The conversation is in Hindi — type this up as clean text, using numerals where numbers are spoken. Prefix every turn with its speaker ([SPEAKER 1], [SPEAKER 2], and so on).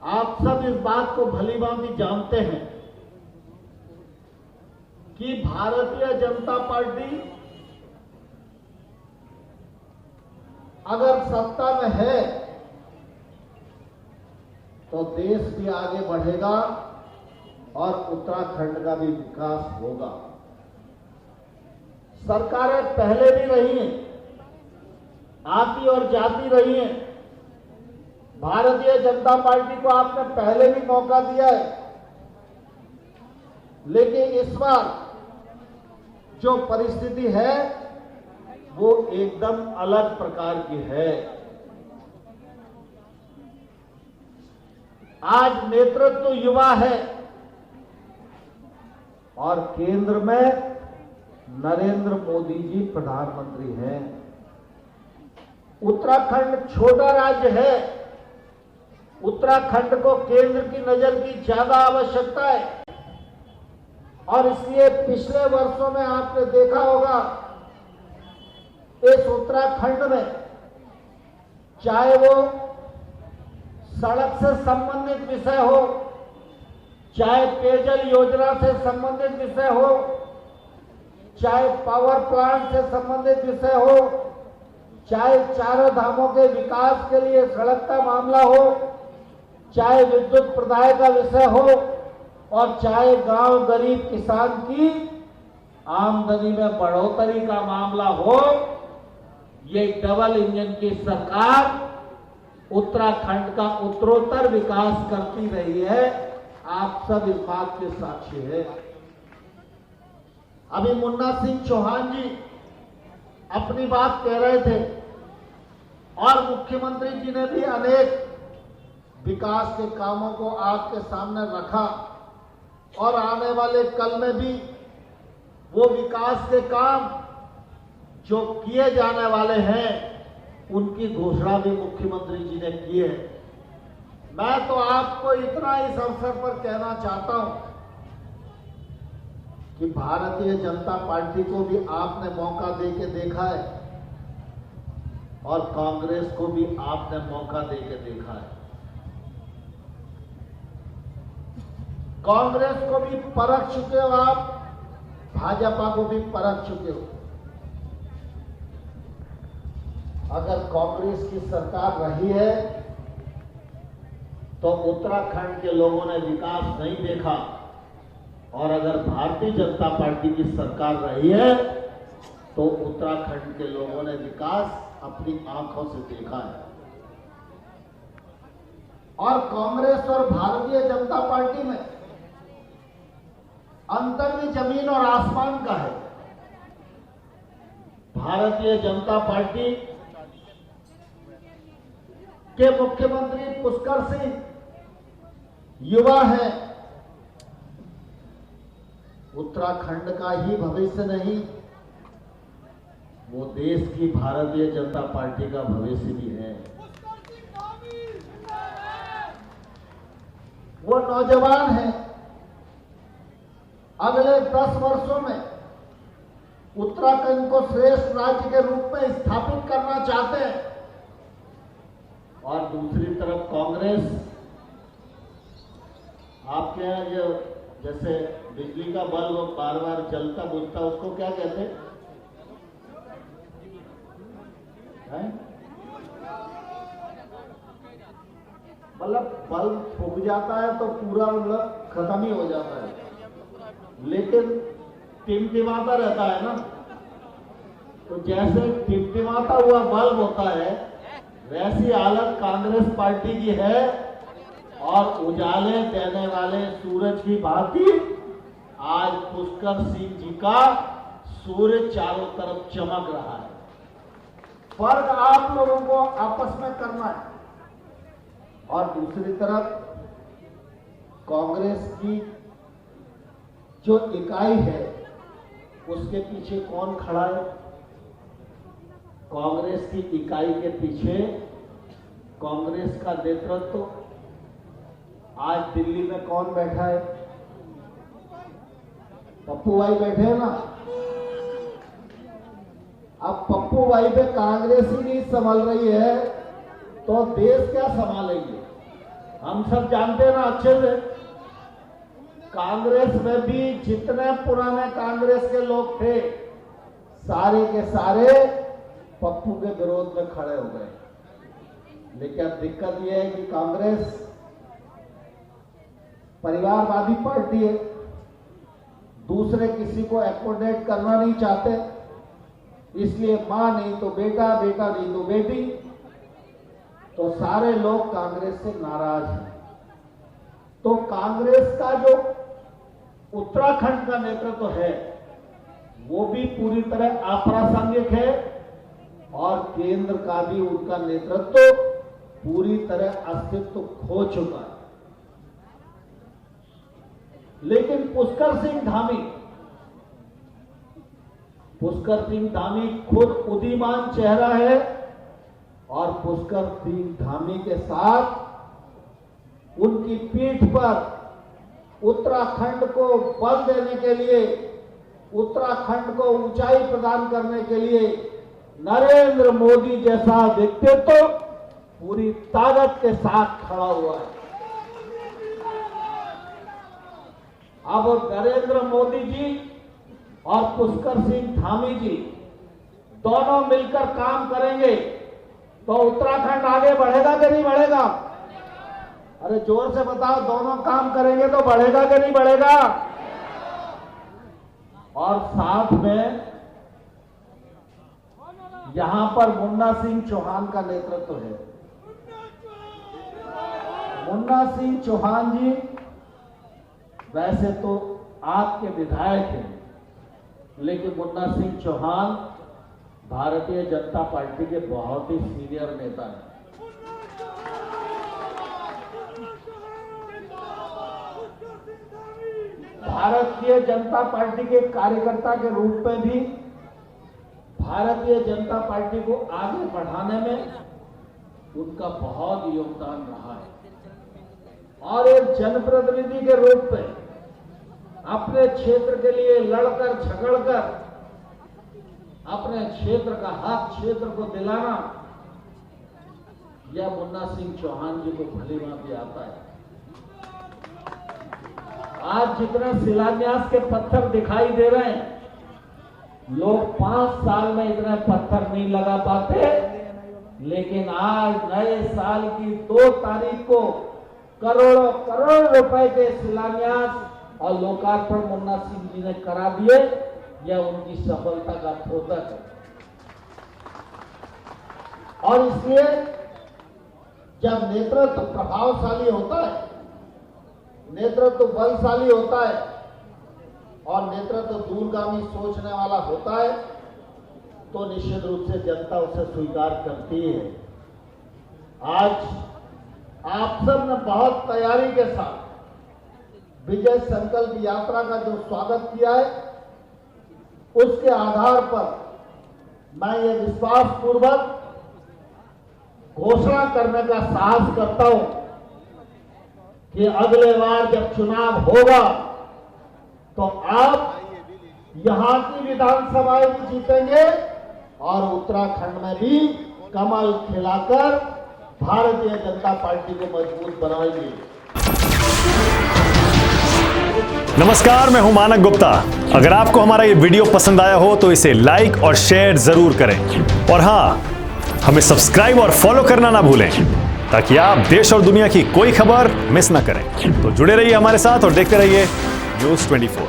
[SPEAKER 1] आप सब इस बात को भलीभांति जानते हैं कि भारतीय जनता पार्टी अगर सत्ता में है तो देश भी आगे बढ़ेगा और उत्तराखंड का भी विकास होगा। सरकारें पहले भी रही हैं, आती और जाती रही हैं। भारतीय जनता पार्टी को आपने पहले भी मौका दिया है, लेकिन इस बार जो परिस्थिति है वो एकदम अलग प्रकार की है। आज नेतृत्व युवा है और केंद्र में नरेंद्र मोदी जी प्रधानमंत्री हैं। उत्तराखंड छोटा राज्य है, उत्तराखंड को केंद्र की नजर की ज्यादा आवश्यकता है और इसलिए पिछले वर्षों में आपने देखा होगा इस उत्तराखंड में चाहे वो सड़क से संबंधित विषय हो, चाहे पेयजल योजना से संबंधित विषय हो, चाहे पावर प्लांट से संबंधित विषय हो, चाहे चारों धामों के विकास के लिए सड़क का मामला हो, चाहे विद्युत प्रदाय का विषय हो और चाहे गांव गरीब किसान की आमदनी में बढ़ोतरी का मामला हो, ये डबल इंजन की सरकार उत्तराखंड का उत्तरोत्तर विकास करती रही है। आप सब इस बात के साक्षी हैं। अभी मुन्ना सिंह चौहान जी अपनी बात कह रहे थे और मुख्यमंत्री जी ने भी अनेक विकास के कामों को आपके सामने रखा और आने वाले कल में भी वो विकास के काम जो किए जाने वाले हैं उनकी घोषणा भी मुख्यमंत्री जी ने की है। मैं तो आपको इतना इस अवसर पर कहना चाहता हूं कि भारतीय जनता पार्टी को भी आपने मौका देके देखा है और कांग्रेस को भी आपने मौका देके देखा है। कांग्रेस को भी परख चुके हो आप, भाजपा को भी परख चुके हो। अगर कांग्रेस की सरकार रही है तो उत्तराखंड के लोगों ने विकास नहीं देखा और अगर भारतीय जनता पार्टी की सरकार रही है तो उत्तराखंड के लोगों ने विकास अपनी आंखों से देखा है। और कांग्रेस और भारतीय जनता पार्टी में अंतर भी जमीन और आसमान का है। भारतीय जनता पार्टी के मुख्यमंत्री पुष्कर सिंह युवा है, उत्तराखंड का ही भविष्य नहीं, वो देश की भारतीय जनता पार्टी का भविष्य भी है। वो नौजवान है, अगले 10 वर्षों में उत्तराखंड को श्रेष्ठ राज्य के रूप में स्थापित करना चाहते हैं। और दूसरी तरफ कांग्रेस, आपके यहाँ जो जैसे बिजली का बल्ब बार बार जलता बुझता उसको क्या कहते हैं? मतलब बल्ब फूक जाता है तो पूरा मतलब खत्म ही हो जाता है, लेकिन टिमटिमाता रहता है ना। तो जैसे टिमटिमाता हुआ बल्ब होता है वैसी हालत कांग्रेस पार्टी की है और उजाले देने वाले सूरज की भांति आज पुष्कर सिंह जी का सूर्य चारों तरफ चमक रहा है। फर्क आप लोगों को आपस में करना है। और दूसरी तरफ कांग्रेस की जो इकाई है उसके पीछे कौन खड़ा है? कांग्रेस की इकाई के पीछे कांग्रेस का नेतृत्व आज दिल्ली में कौन बैठा है? पप्पू भाई बैठे हैं ना। अब पप्पू भाई पे कांग्रेस ही नहीं संभाल रही है तो देश क्या संभालेंगे? हम सब जानते हैं ना अच्छे से, कांग्रेस में भी जितने पुराने कांग्रेस के लोग थे सारे के सारे पप्पू के विरोध में खड़े हो गए। लेकिन अब दिक्कत यह है कि कांग्रेस परिवारवादी पार्टी है, दूसरे किसी को एकोमोडेट करना नहीं चाहते, इसलिए मां नहीं तो बेटा, बेटा नहीं तो बेटी, तो सारे लोग कांग्रेस से नाराज हैं। तो कांग्रेस का जो उत्तराखंड का नेतृत्व है वो भी पूरी तरह अप्रासंगिक है और केंद्र का भी उनका नेतृत्व पूरी तरह अस्तित्व खो चुका है। लेकिन पुष्कर सिंह धामी खुद उदीयमान चेहरा है और पुष्कर सिंह धामी के साथ उनकी पीठ पर उत्तराखंड को बल देने के लिए, उत्तराखंड को ऊंचाई प्रदान करने के लिए नरेंद्र मोदी जैसा व्यक्तित्व पूरी ताकत के साथ खड़ा हुआ है। अब नरेंद्र मोदी जी और पुष्कर सिंह धामी जी दोनों मिलकर काम करेंगे तो उत्तराखंड आगे बढ़ेगा कि नहीं बढ़ेगा? अरे जोर से बताओ, दोनों काम करेंगे तो बढ़ेगा कि नहीं बढ़ेगा? और साथ में यहां पर मुन्ना सिंह चौहान का नेतृत्व है। मुन्ना सिंह चौहान जी वैसे तो आपके विधायक हैं, लेकिन मुन्ना सिंह चौहान भारतीय जनता पार्टी के बहुत ही सीनियर नेता हैं। भारतीय जनता पार्टी के कार्यकर्ता के रूप में भी भारतीय जनता पार्टी को आगे बढ़ाने में उनका बहुत योगदान रहा है और एक जनप्रतिनिधि के रूप में अपने क्षेत्र के लिए लड़कर झगड़कर अपने क्षेत्र का हक क्षेत्र को दिलाना, यह मुन्ना सिंह चौहान जी को भली भांति आता है। आज जितने शिलान्यास के पत्थर दिखाई दे रहे हैं, लोग 5 साल में इतने पत्थर नहीं लगा पाते, लेकिन आज नए साल की 2 तारीख को करोड़ों करोड़ रुपए के शिलान्यास और लोकार्पण मुन्ना सिंह जी ने करा दिए। यह उनकी सफलता का द्योतक है और इसलिए जब नेतृत्व प्रभावशाली होता है, नेतृत्व बलशाली होता है और नेतृत्व दूरगामी सोचने वाला होता है तो निश्चित रूप से जनता उसे स्वीकार करती है। आज आप सब ने बहुत तैयारी के साथ विजय संकल्प यात्रा का जो स्वागत किया है, उसके आधार पर मैं ये विश्वास पूर्वक घोषणा करने का साहस करता हूं कि अगले बार जब चुनाव होगा तो आप यहां की विधानसभाएं भी जीतेंगे और उत्तराखंड में भी कमल खिलाकर भारतीय जनता पार्टी को मजबूत बनाएंगे।
[SPEAKER 2] नमस्कार, मैं हूं मानक गुप्ता। अगर आपको हमारा ये वीडियो पसंद आया हो तो इसे लाइक और शेयर जरूर करें और हां, हमें सब्सक्राइब और फॉलो करना ना भूलें ताकि आप देश और दुनिया की कोई खबर मिस ना करें। तो जुड़े रहिए हमारे साथ और देखते रहिए न्यूज़ 24।